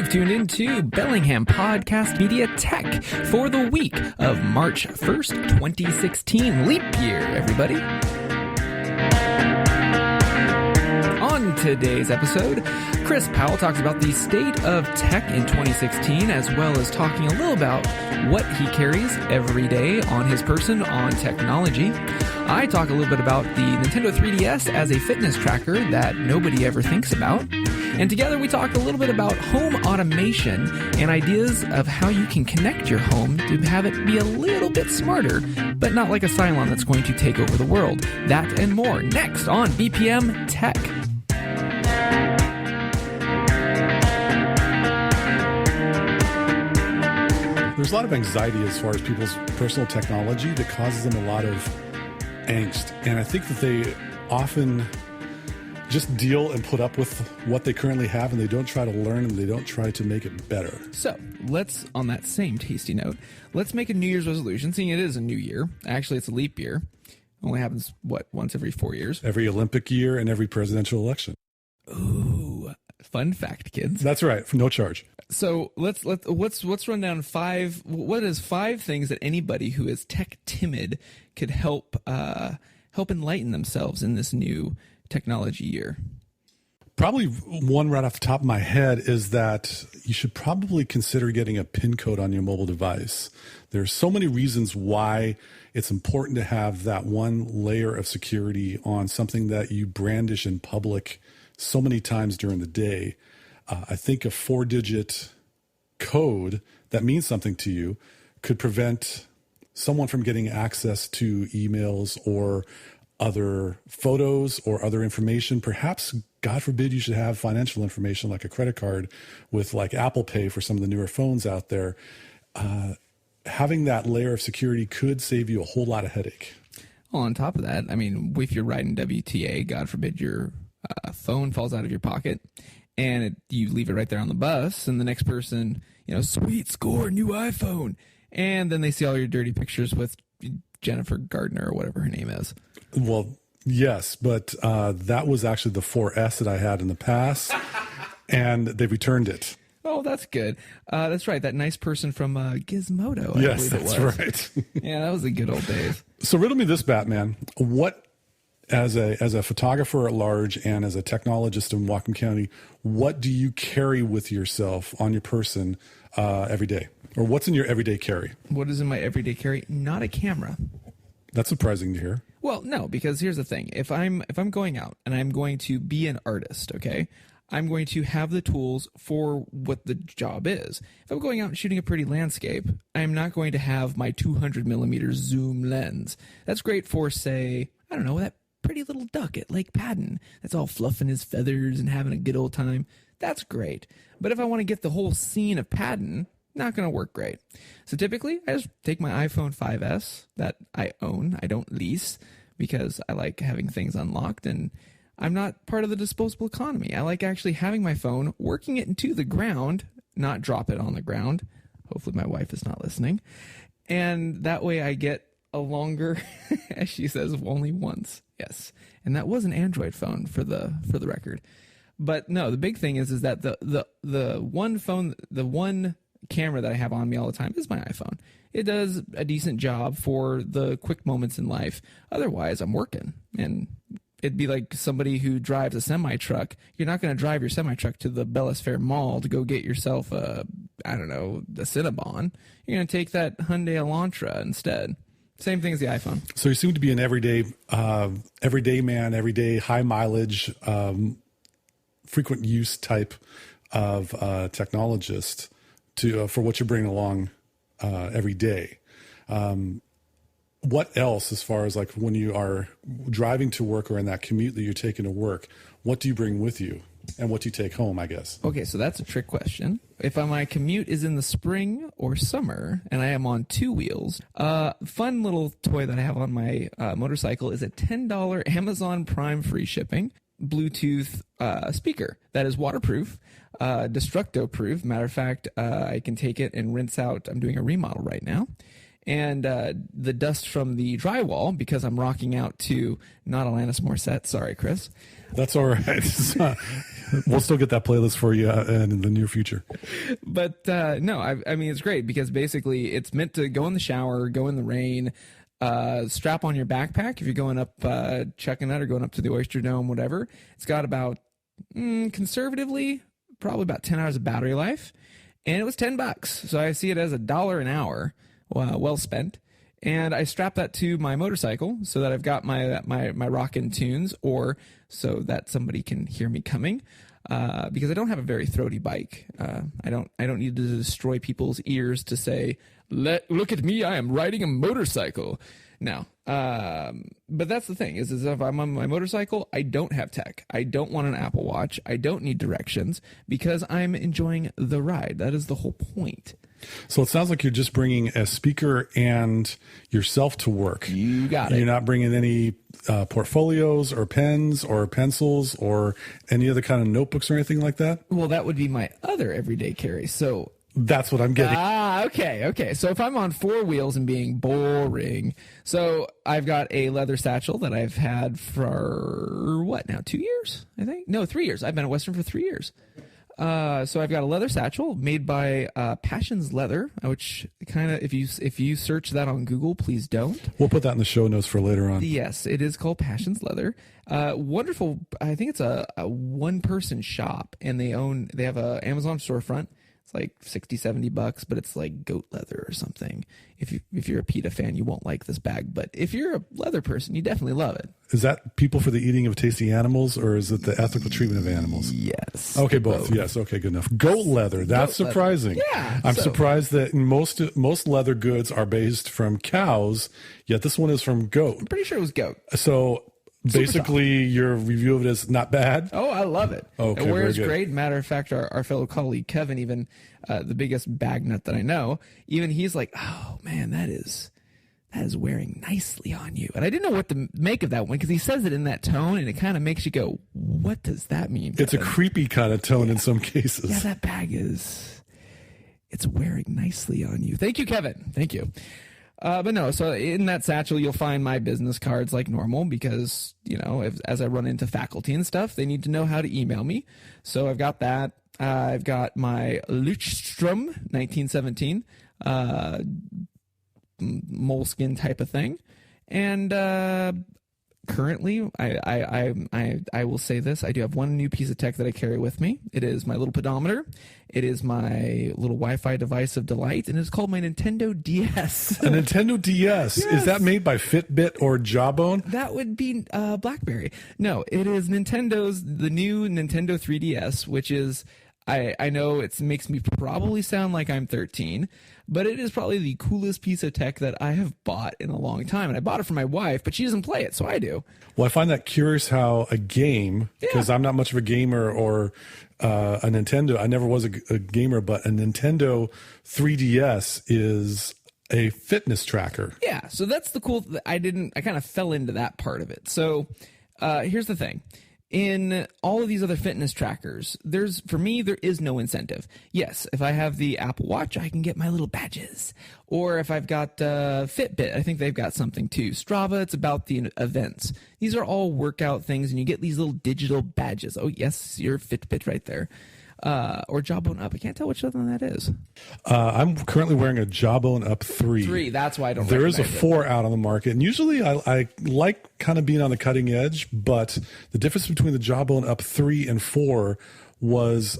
You've tuned into Bellingham Podcast Media Tech for the week of March 1st, 2016. Leap year, everybody. On today's episode, Chris Powell talks about the state of tech in 2016, as well as talking a little about what he carries every day on his person on technology. I talk a little bit about the Nintendo 3DS as a fitness tracker that nobody ever thinks about. And together we talk a little bit about home automation and ideas of how you can connect your home to have it be a little bit smarter, but not like a Cylon that's going to take over the world. That and more next on BPM Tech. There's a lot of anxiety as far as people's personal technology that causes them a lot of angst. And I think that they often just deal and put up with what they currently have, and they don't try to learn and they don't try to make it better. So let's, on that same tasty note, let's make a New Year's resolution, seeing it is a new year. Actually, it's a leap year. Only happens, once every 4 years? Every Olympic year and every presidential election. Ooh, fun fact, kids. That's right, for no charge. So let's run down five. What is five things that anybody who is tech timid could help enlighten themselves in this new technology year? Probably one right off the top of my head is that you should probably consider getting a PIN code on your mobile device. There's so many reasons why it's important to have that one layer of security on something that you brandish in public so many times during the day. I think a 4-digit code that means something to you could prevent someone from getting access to emails or other photos or other information. Perhaps, God forbid, you should have financial information like a credit card with like Apple Pay for some of the newer phones out there. Having that layer of security could save you a whole lot of headache. Well, on top of that, I mean, if you're riding WTA, God forbid your phone falls out of your pocket and you leave it right there on the bus, and the next person, sweet score, new iPhone. And then they see all your dirty pictures with Jennifer Gardner or whatever her name is. Well, yes, but that was actually the 4S that I had in the past, and they returned it. Oh, that's good. That's right. That nice person from Gizmodo. I yes, believe it that's was. right. Yeah, that was the good old days. So riddle me this, Batman. What, as a photographer at large and as a technologist in Whatcom County, what do you carry with yourself on your person every day? Or what's in your everyday carry? What is in my everyday carry? Not a camera. That's surprising to hear. Well, no, because here's the thing. If I'm going out and I'm going to be an artist, okay, I'm going to have the tools for what the job is. If I'm going out and shooting a pretty landscape, I'm not going to have my 200 millimeter zoom lens. That's great for, say, I don't know, that pretty little duck at Lake Padden that's all fluffing his feathers and having a good old time. That's great. But if I want to get the whole scene of Padden, not going to work great. So typically, I just take my iPhone 5S that I own. I don't lease because I like having things unlocked, and I'm not part of the disposable economy. I like actually having my phone, working it into the ground, not drop it on the ground. Hopefully my wife is not listening. And that way I get a longer, as she says, only once. Yes. And that was an Android phone for the record. But no, the big thing is that the one camera that I have on me all the time is my iPhone. It does a decent job for the quick moments in life. Otherwise, I'm working, and it'd be like somebody who drives a semi-truck. You're not going to drive your semi-truck to the Bellis Fair Mall to go get yourself a Cinnabon. You're going to take that Hyundai Elantra instead. Same thing as the iPhone. So you seem to be an everyday man, everyday high mileage, frequent use type of technologist for what you're bringing along every day. What else, as far as like when you are driving to work or in that commute that you're taking to work, what do you bring with you and what do you take home, I guess? Okay, so that's a trick question. If my commute is in the spring or summer and I am on two wheels, fun little toy that I have on my motorcycle is a $10 Amazon Prime free shipping Bluetooth speaker that is waterproof, destructo-proof. Matter of fact, I can take it and rinse out. I'm doing a remodel right now. And the dust from the drywall, because I'm rocking out to not Alanis Morissette. Sorry, Chris. That's all right. We'll still get that playlist for you in the near future. But no, I mean, it's great because basically it's meant to go in the shower, go in the rain, strap on your backpack if you're going up Chuckanut or going up to the Oyster Dome, whatever. It's got about, conservatively, probably about 10 hours of battery life. And it was $10. So I see it as $1 an hour, well spent. And I strap that to my motorcycle so that I've got my rockin' tunes, or so that somebody can hear me coming. Because I don't have a very throaty bike. I don't need to destroy people's ears to say, look at me, I am riding a motorcycle. No. But that's the thing is if I'm on my motorcycle, I don't have tech. I don't want an Apple Watch. I don't need directions because I'm enjoying the ride. That is the whole point. So it sounds like you're just bringing a speaker and yourself to work. You got it. You're not bringing any portfolios or pens or pencils or any other kind of notebooks or anything like that? Well, that would be my other everyday carry. So that's what I'm getting. Okay. So if I'm on four wheels and being boring, so I've got a leather satchel that I've had for what now? 2 years, I think. No, 3 years. I've been at Western for 3 years. So I've got a leather satchel made by Passions Leather, which kind of, if you search that on Google, please don't. We'll put that in the show notes for later on. Yes, it is called Passions Leather. Wonderful. I think it's a one-person shop, and they have a Amazon storefront. It's like $60-$70, but it's like goat leather or something. If you're a PETA fan, you won't like this bag, but if you're a leather person, you definitely love it. Is that people for the eating of tasty animals, or is it the ethical treatment of animals? Yes. Okay, both. Yes. Okay, good enough. Goat leather. That's goat surprising. Leather. Yeah. I'm surprised that most leather goods are based from cows, yet this one is from goat. I'm pretty sure it was goat. So basically, your review of it is not bad. Oh, I love it. Okay, it wears great. Matter of fact, our fellow colleague Kevin, even the biggest bag nut that I know, even he's like, "Oh man, that is wearing nicely on you." And I didn't know what to make of that one because he says it in that tone, and it kind of makes you go, "What does that mean?" It's Kevin? A creepy kind of tone in some cases. Yeah, that bag it's wearing nicely on you. Thank you, Kevin. Thank you. But no, so in that satchel, you'll find my business cards like normal because, as I run into faculty and stuff, they need to know how to email me. So I've got that. I've got my Leuchtturm 1917 moleskin type of thing. And currently, I will say this. I do have one new piece of tech that I carry with me. It is my little pedometer. It is my little Wi-Fi device of delight, and it's called my Nintendo DS. A Nintendo DS? Yes. Is that made by Fitbit or Jawbone? That would be BlackBerry. No, it is the new Nintendo 3DS, which is, I know it makes me probably sound like I'm 13, but it is probably the coolest piece of tech that I have bought in a long time. And I bought it for my wife, but she doesn't play it, so I do. Well, I find that curious how a game, because I'm not much of a gamer or a Nintendo. I never was a gamer, but a Nintendo 3DS is a fitness tracker. Yeah, so that's the cool. I kind of fell into that part of it. So here's the thing. In all of these other fitness trackers, for me, there is no incentive. Yes, if I have the Apple Watch, I can get my little badges. Or if I've got Fitbit, I think they've got something too. Strava, it's about the events. These are all workout things, and you get these little digital badges. Oh, yes, you're Fitbit right there. Or Jawbone Up. I can't tell which one that is. I'm currently wearing a Jawbone Up 3. 3, that's why I don't There is a 4 out on the market. And usually I like kind of being on the cutting edge, but the difference between the Jawbone Up 3 and 4 was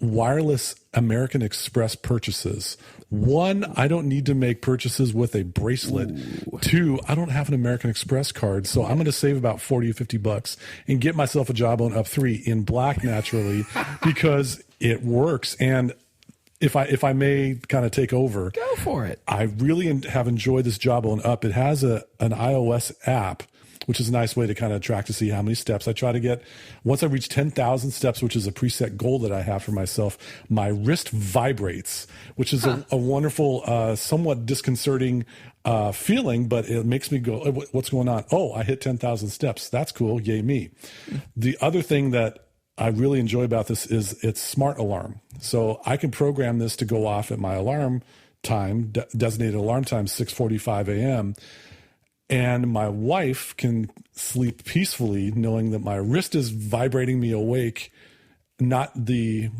wireless American Express purchases. 1, I don't need to make purchases with a bracelet. Ooh. 2, I don't have an American Express card, so I'm going to save about $40 or $50 and get myself a Jawbone Up 3 in black naturally because it works. And if I may kind of take over, go for it. I really have enjoyed this Jawbone Up. It has an iOS app, which is a nice way to kind of track to see how many steps I try to get. Once I reach 10,000 steps, which is a preset goal that I have for myself, my wrist vibrates, which is a wonderful, somewhat disconcerting feeling, but it makes me go, what's going on? Oh, I hit 10,000 steps. That's cool. Yay me. The other thing that I really enjoy about this is it's smart alarm. So I can program this to go off at my alarm time, designated alarm time, 6:45 a.m., and my wife can sleep peacefully knowing that my wrist is vibrating me awake not the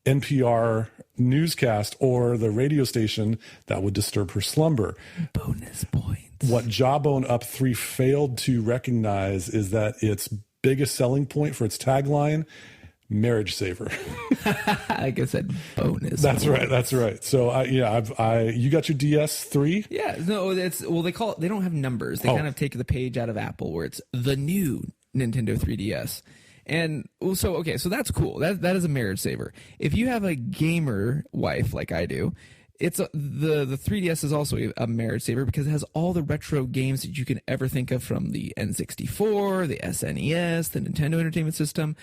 NPR newscast or the radio station that would disturb her slumber. Bonus points. What Jawbone Up 3 failed to recognize is that its biggest selling point for its tagline, marriage saver. Like I said, bonus. That's points. right. That's right. So you got your DS3? Yeah, no, they call it, they don't have numbers. They kind of take the page out of Apple where it's the new Nintendo 3DS. And so that's cool. That is a marriage saver. If you have a gamer wife like I do, it's the 3DS is also a marriage saver because it has all the retro games that you can ever think of, from the N64, the SNES, the Nintendo Entertainment System,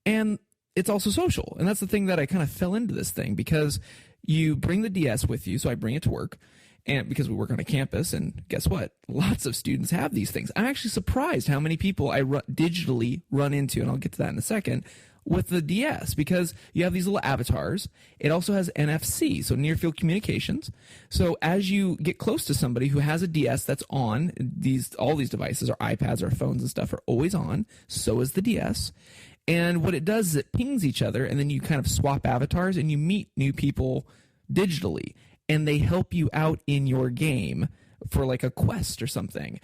and it's also social. And that's the thing that I kind of fell into this thing, because you bring the DS with you. So I bring it to work, and because we work on a campus, and guess what? Lots of students have these things. I'm actually surprised how many people I digitally run into, and I'll get to that in a second, with the DS, because you have these little avatars. It also has NFC, so near field communications. So as you get close to somebody who has a DS that's on, all these devices, or iPads or phones and stuff, are always on. So is the DS. And what it does is it pings each other, and then you kind of swap avatars and you meet new people digitally, and they help you out in your game for like a quest or something.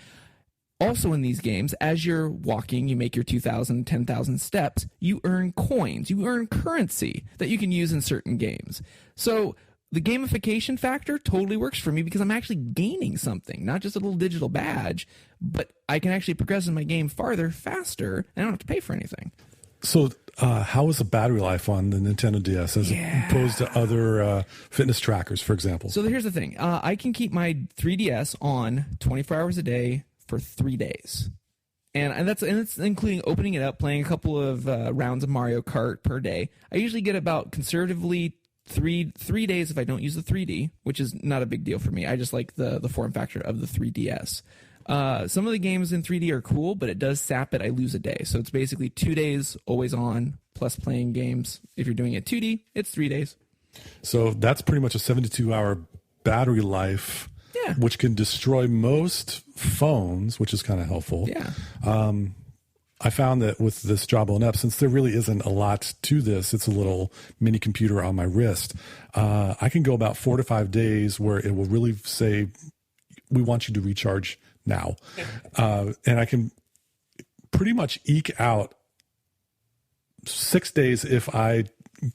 Also in these games, as you're walking, you make your 2,000, 10,000 steps, you earn coins, you earn currency that you can use in certain games. So the gamification factor totally works for me, because I'm actually gaining something, not just a little digital badge, but I can actually progress in my game farther, faster, and I don't have to pay for anything. So how is the battery life on the Nintendo DS as opposed to other fitness trackers, for example? So here's the thing. I can keep my 3DS on 24 hours a day for 3 days. And it's including opening it up, playing a couple of rounds of Mario Kart per day. I usually get about conservatively three days if I don't use the 3D, which is not a big deal for me. I just like the form factor of the 3DS. Some of the games in 3D are cool, but it does sap it. I lose a day. So it's basically 2 days always on, plus playing games. If you're doing it 2D, it's 3 days. So that's pretty much a 72-hour battery life, which can destroy most phones, which is kind of helpful. Yeah. I found that with this Jawbone Up, since there really isn't a lot to this, it's a little mini computer on my wrist, I can go about 4 to 5 days where it will really say, we want you to recharge now. And I can pretty much eke out 6 days if I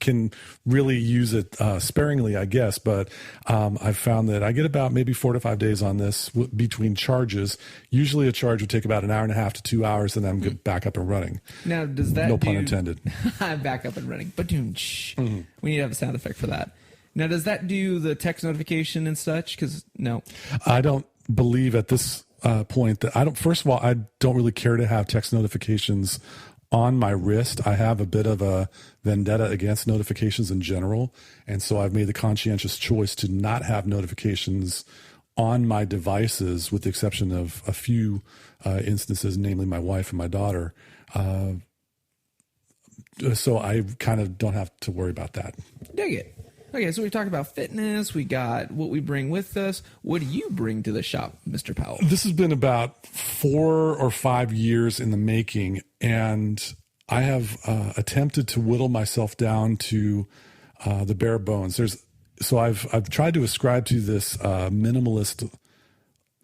can really use it sparingly, I guess. But I've found that I get about maybe 4 to 5 days on this between charges. Usually a charge would take about an hour and a half to 2 hours, and then I'm back up and running. Now, does that no pun intended. Back up and running. We need to have a sound effect for that. Now, does that do the text notification and such? Because no. I don't believe at this point that first of all, I don't really care to have text notifications on my wrist. I have a bit of a vendetta against notifications in general. And so I've made the conscientious choice to not have notifications on my devices, with the exception of a few instances, namely my wife and my daughter. So I kind of don't have to worry about that. Dig it. Okay, so we talked about fitness. We got what we bring with us. What do you bring to the shop, Mr. Powell? This has been about 4 or 5 years in the making, and I have attempted to whittle myself down to the bare bones. So I've tried to ascribe to this minimalist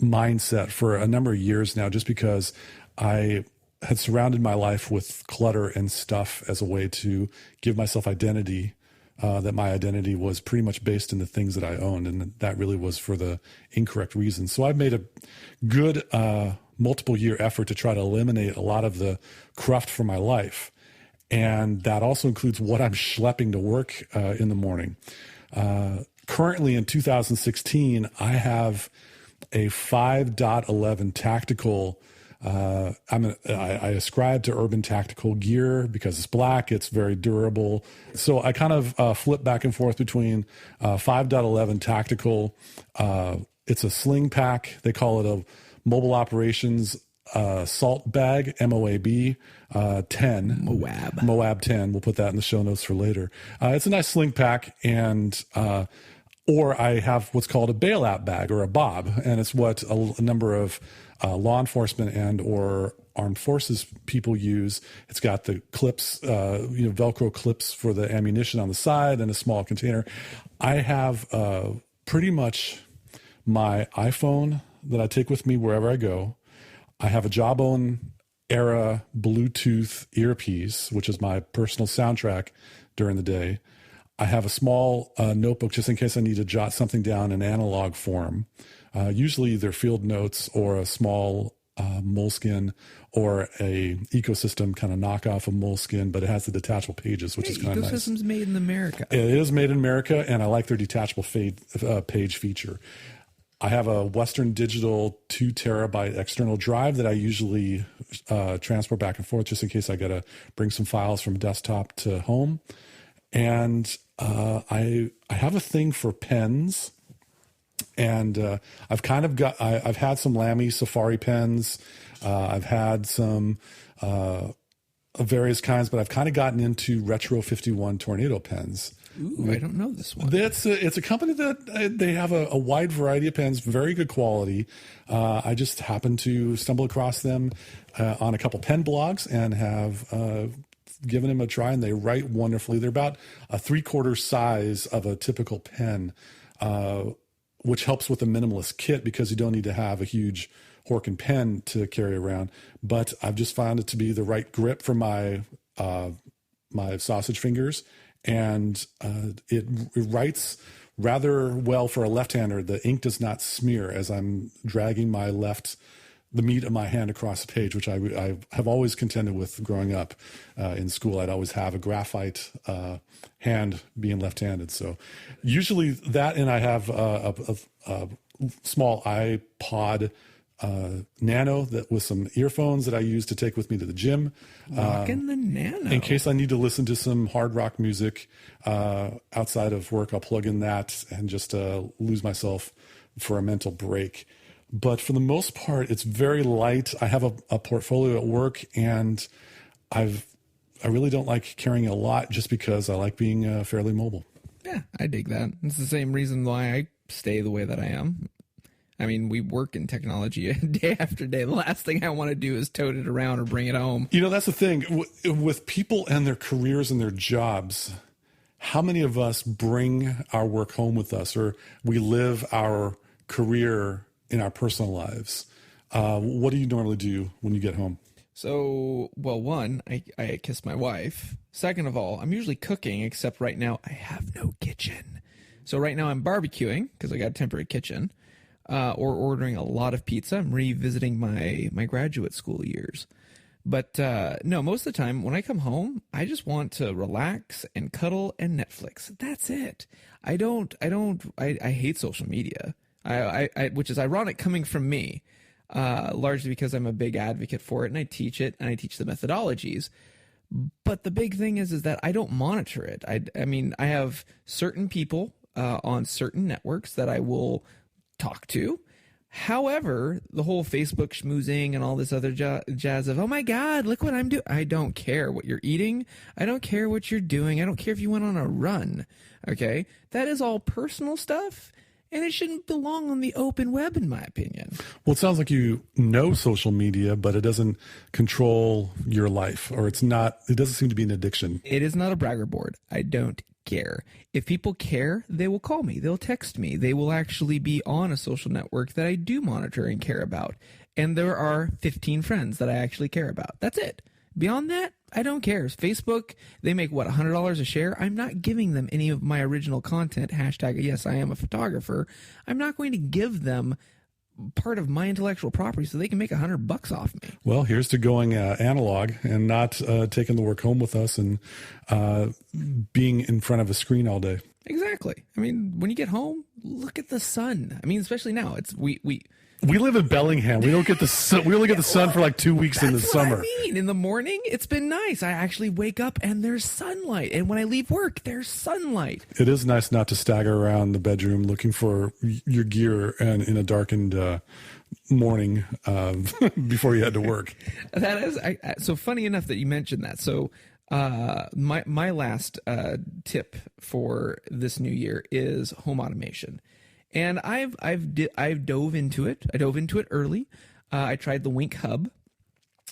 mindset for a number of years now, just because I had surrounded my life with clutter and stuff as a way to give myself identity. That my identity was pretty much based in the things that I owned, and that really was for the incorrect reasons. So I've made a good multiple year effort to try to eliminate a lot of the cruft from my life. And that also includes what I'm schlepping to work in the morning. Currently in 2016, I have a 5.11 tactical. I ascribe to Urban Tactical gear because it's black, it's very durable. So I kind of flip back and forth between 5.11 tactical. It's a sling pack. They call it a mobile operations salt bag, MOAB 10. Moab 10. We'll put that in the show notes for later. It's a nice sling pack, and or I have what's called a bailout bag, or a BOB, and it's what a number of law enforcement and or armed forces people use. It's got the clips, Velcro clips for the ammunition on the side and a small container. I have pretty much my iPhone that I take with me wherever I go. I have a Jawbone era Bluetooth earpiece, which is my personal soundtrack during the day. I have a small notebook just in case I need to jot something down in analog form. Usually they're field notes or a small Moleskine or a ecosystem kind of knockoff of Moleskine, but it has the detachable pages, which is kind of nice. Ecosystem's made in America. It is made in America, and I like their detachable page feature. I have a Western Digital 2 terabyte external drive that I usually transport back and forth just in case I got to bring some files from desktop to home. And I have a thing for pens, and I've had some Lamy Safari pens. I've had some of various kinds, but I've kind of gotten into Retro 51 Tornado pens. Ooh, I don't know this one. It's a company that they have a wide variety of pens, very good quality. I just happened to stumble across them on a couple pen blogs and have given them a try, and they write wonderfully. They're about a 3/4 size of a typical pen, which helps with the minimalist kit because you don't need to have a huge Horkin pen to carry around. But I've just found it to be the right grip for my sausage fingers. And it writes rather well for a left-hander. The ink does not smear as I'm dragging the meat of my hand across the page, which I have always contended with growing up in school. I'd always have a graphite hand being left-handed. So usually that, and I have a small iPod Nano that with some earphones that I use to take with me to the gym. Rocking the Nano. In case I need to listen to some hard rock music outside of work, I'll plug in that and just lose myself for a mental break. But for the most part, it's very light. I have a portfolio at work, and I really don't like carrying a lot just because I like being fairly mobile. Yeah, I dig that. It's the same reason why I stay the way that I am. I mean, we work in technology day after day. The last thing I want to do is tote it around or bring it home. That's the thing. With people and their careers and their jobs, how many of us bring our work home with us, or we live our career in our personal lives? What do you normally do when you get home? So, well, one, I kiss my wife. Second of all, I'm usually cooking, except right now I have no kitchen. So right now I'm barbecuing because I got a temporary kitchen. Or ordering a lot of pizza. I'm revisiting my graduate school years. But no, most of the time when I come home, I just want to relax and cuddle and Netflix. That's it. I hate social media. I which is ironic coming from me, largely because I'm a big advocate for it and I teach it and I teach the methodologies. But the big thing is that I don't monitor it. I mean, I have certain people on certain networks that I will talk to. However, the whole Facebook schmoozing and all this other jazz of, oh my God, look what I'm doing. I don't care what you're eating. I don't care what you're doing. I don't care if you went on a run. Okay. That is all personal stuff, and it shouldn't belong on the open web, in my opinion. Well, it sounds like you know social media, but it doesn't control your life, or it doesn't seem to be an addiction. It is not a bragger board. I don't care. If people care, they will call me. They'll text me. They will actually be on a social network that I do monitor and care about. And there are 15 friends that I actually care about. That's it. Beyond that, I don't care. Facebook, they make what, $100 a share? I'm not giving them any of my original content. Hashtag, yes, I am a photographer. I'm not going to give them part of my intellectual property so they can make $100 off me. Well, here's to going analog and not taking the work home with us and being in front of a screen all day. Exactly. I mean, when you get home, look at the sun. I mean, especially now, it's we live in Bellingham. We don't get the sun. We only get the sun for like 2 weeks in the summer. What I mean, in the morning, it's been nice. I actually wake up and there's sunlight, and when I leave work, there's sunlight. It is nice not to stagger around the bedroom looking for your gear and in a darkened morning before you head to work. That is so funny enough that you mentioned that. So my last tip for this new year is home automation. And I've dove into it. I dove into it early. I tried the Wink Hub.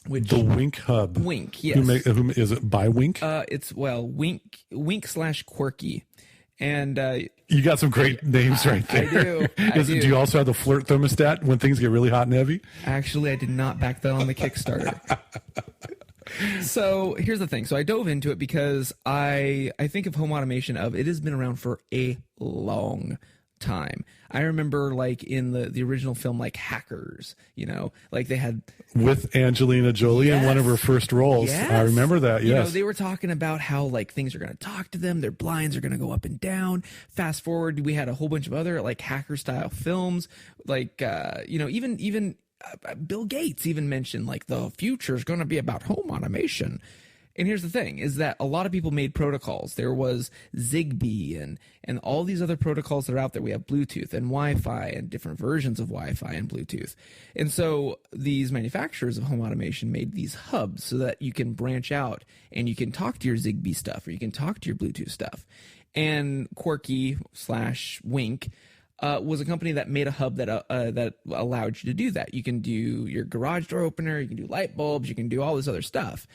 which The Wink Hub. Wink, yes. Who is it by Wink? It's Wink/Quirky. And you got some great names right there. I do. Do you also have the flirt thermostat when things get really hot and heavy? Actually, I did not back that on the Kickstarter. So here's the thing. So I dove into it because I think of home automation it has been around for a long time. I remember like in the original film, like Hackers, like they had with Angelina Jolie in one of her first roles. Yes. I remember that. Yes. They were talking about how like things are going to talk to them. Their blinds are going to go up and down. Fast forward, we had a whole bunch of other like hacker style films, like, even Bill Gates even mentioned like the future is going to be about home automation. And here's the thing is that a lot of people made protocols. There was Zigbee and all these other protocols that are out there. We have Bluetooth and Wi-Fi and different versions of Wi-Fi and Bluetooth. And so these manufacturers of home automation made these hubs so that you can branch out and you can talk to your Zigbee stuff or you can talk to your Bluetooth stuff. And Quirky/Wink was a company that made a hub that allowed you to do that. You can do your garage door opener, you can do light bulbs, you can do all this other stuff.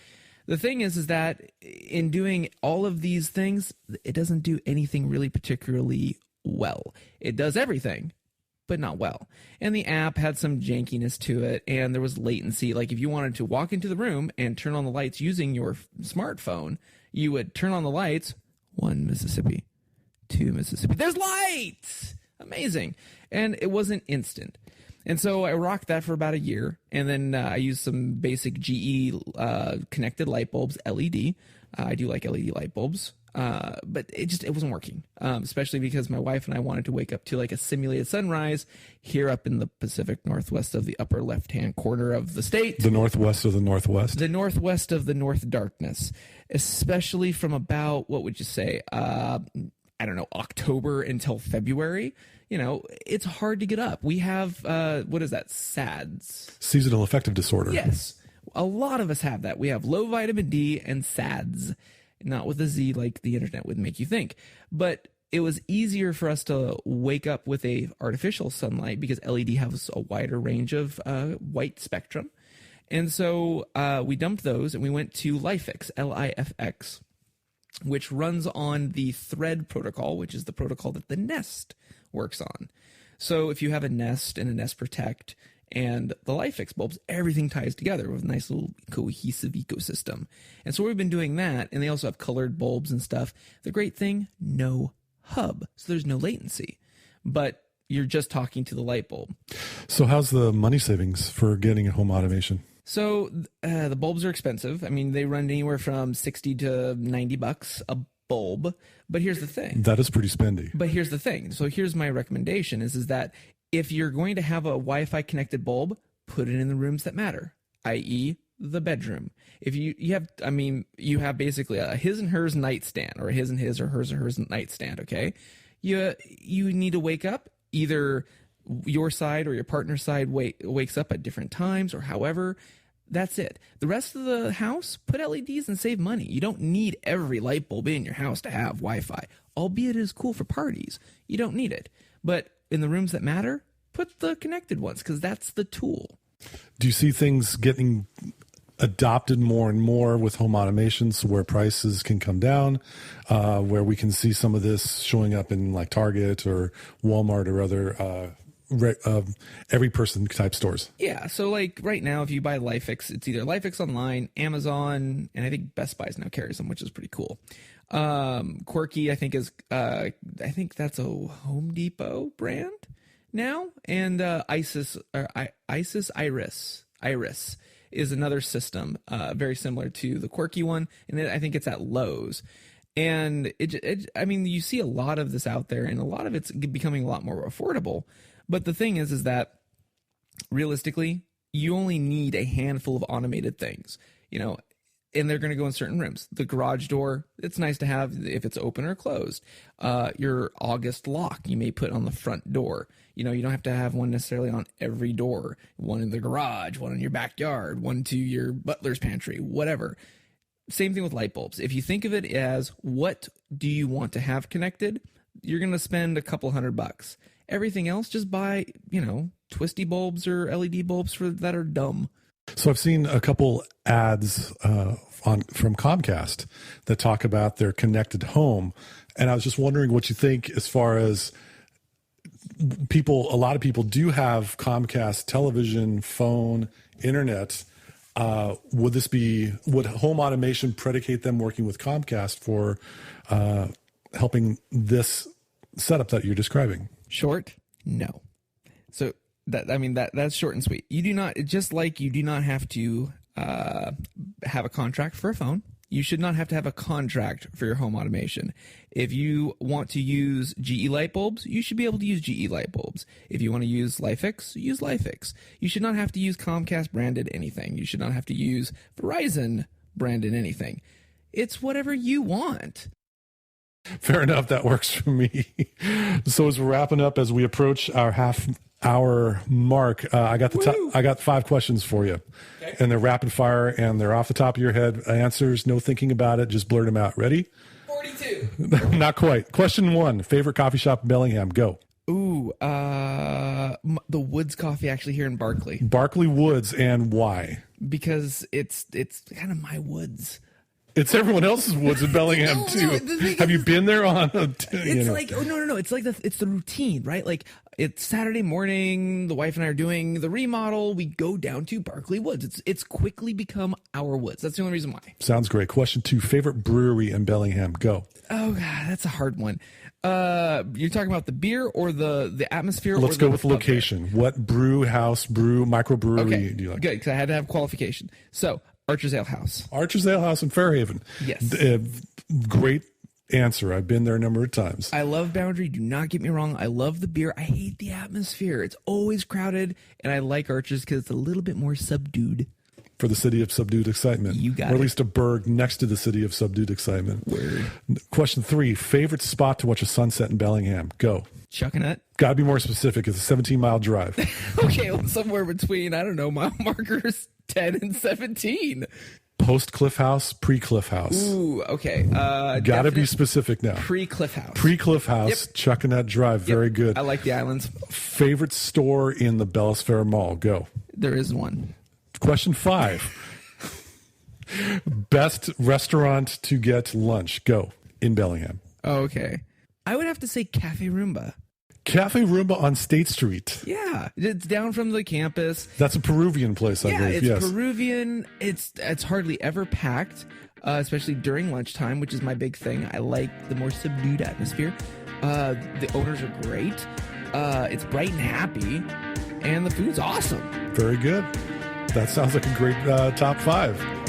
The thing is that in doing all of these things, it doesn't do anything really particularly well. It does everything, but not well. And the app had some jankiness to it, and there was latency. Like if you wanted to walk into the room and turn on the lights using your smartphone, you would turn on the lights, 1 Mississippi, 2 Mississippi. There's lights! Amazing. And it wasn't instant. And so I rocked that for about a year, and then I used some basic GE connected light bulbs, LED. I do like LED light bulbs, but it wasn't working, especially because my wife and I wanted to wake up to like a simulated sunrise here up in the Pacific Northwest of the upper left-hand corner of the state. The Northwest of the Northwest? The Northwest of the North Darkness, especially from about, what would you say, October until February. It's hard to get up. We have, what is that? SADS. Seasonal affective disorder. Yes. A lot of us have that. We have low vitamin D and SADS, not with a Z like the internet would make you think. But it was easier for us to wake up with a artificial sunlight because LED has a wider range of white spectrum. And so we dumped those and we went to LIFX, LIFX, which runs on the Thread protocol, which is the protocol that the Nest works on. So if you have a Nest and a Nest Protect and the LIFX bulbs, everything ties together with a nice little cohesive ecosystem. And so we've been doing that, and they also have colored bulbs and stuff. The great thing, no hub, so there's no latency, but you're just talking to the light bulb. So how's the money savings for getting a home automation? So the bulbs are expensive. I mean, they run anywhere from $60 to $90 a bulb. But here's the thing. That is pretty spendy. But here's the thing. So here's my recommendation is that if you're going to have a Wi-Fi connected bulb, put it in the rooms that matter, i.e. the bedroom. If you have basically a his and hers nightstand or a his and his or hers nightstand, okay? You need to wake up, either your side or your partner's side wakes up at different times or however. That's it. The rest of the house, put LEDs and save money. You don't need every light bulb in your house to have Wi-Fi, albeit it is cool for parties. You don't need it. But in the rooms that matter, put the connected ones because that's the tool. Do you see things getting adopted more and more with home automations where prices can come down, where we can see some of this showing up in like Target or Walmart or other every person type stores? Yeah. So like right now, if you buy LIFX, it's either LIFX online, Amazon, and I think Best Buy now carries them, which is pretty cool. Quirky, I think that's a Home Depot brand now. And Iris is another system, very similar to the Quirky one. And I think it's at Lowe's. And you see a lot of this out there and a lot of it's becoming a lot more affordable. But the thing is that realistically, you only need a handful of automated things, and they're going to go in certain rooms. The garage door, it's nice to have if it's open or closed. Your August lock you may put on the front door. You don't have to have one necessarily on every door. One in the garage, one in your backyard, one to your butler's pantry, whatever. Same thing with light bulbs. If you think of it as what do you want to have connected, you're going to spend a couple $100. Everything else, just buy, twisty bulbs or LED bulbs that are dumb. So I've seen a couple ads from Comcast that talk about their connected home, and I was just wondering what you think as far as people. A lot of people do have Comcast television, phone, internet. Would home automation predicate them working with Comcast for helping this setup that you're describing? Short, no. So that's short and sweet. You do not, just like you do not have to have a contract for a phone. You should not have to have a contract for your home automation. If you want to use GE light bulbs, you should be able to use GE light bulbs. If you want to use LifeX, use LifeX. You should not have to use Comcast branded anything. You should not have to use Verizon branded anything. It's whatever you want. Fair enough. That works for me. So as we're wrapping up, as we approach our half-hour mark, I got 5 questions for you, okay. And they're rapid fire, and they're off the top of your head answers. No thinking about it. Just blurt them out. Ready? 42. Not quite. Question 1: favorite coffee shop in Bellingham? Go. Ooh, the Woods Coffee, actually, here in Barkley. Barkley Woods, and why? Because it's kind of my woods. It's everyone else's woods in Bellingham too. Have you been there on? It's like, oh no! It's like it's the routine, right? Like it's Saturday morning. The wife and I are doing the remodel. We go down to Barkley Woods. It's quickly become our woods. That's the only reason why. Sounds great. Question 2: favorite brewery in Bellingham? Go. Oh god, that's a hard one. You're talking about the beer or the atmosphere? Let's go with location. What microbrewery do you like? Good, because I had to have qualification. So. Archer's Ale House. Archer's Ale House in Fairhaven. Yes. Great answer. I've been there a number of times. I love Boundary. Do not get me wrong. I love the beer. I hate the atmosphere. It's always crowded, and I like Archer's because it's a little bit more subdued. For the city of subdued excitement. You got it. Or at least a burg next to the city of subdued excitement. Word. Question 3: favorite spot to watch a sunset in Bellingham? Go. Chuckanut. Got to be more specific. It's a 17-mile drive. Okay, well, somewhere between, I don't know, mile markers 10 and 17. Post-Cliff House, pre-Cliff House. Ooh, okay. Got to be specific now. Pre-Cliff House. Pre-Cliff House, yep. Chuckanut Drive. Very good. I like the islands. Favorite store in the Bellis Fair Mall? Go. There is one. Question 5. Best restaurant to get lunch? Go. In Bellingham. Okay. I would have to say Cafe Roomba. Cafe Roomba on State Street. Yeah, it's down from the campus. That's a Peruvian place, I believe. It's Peruvian. It's hardly ever packed, especially during lunchtime, which is my big thing. I like the more subdued atmosphere. The owners are great. It's bright and happy, and the food's awesome. Very good. That sounds like a great top 5.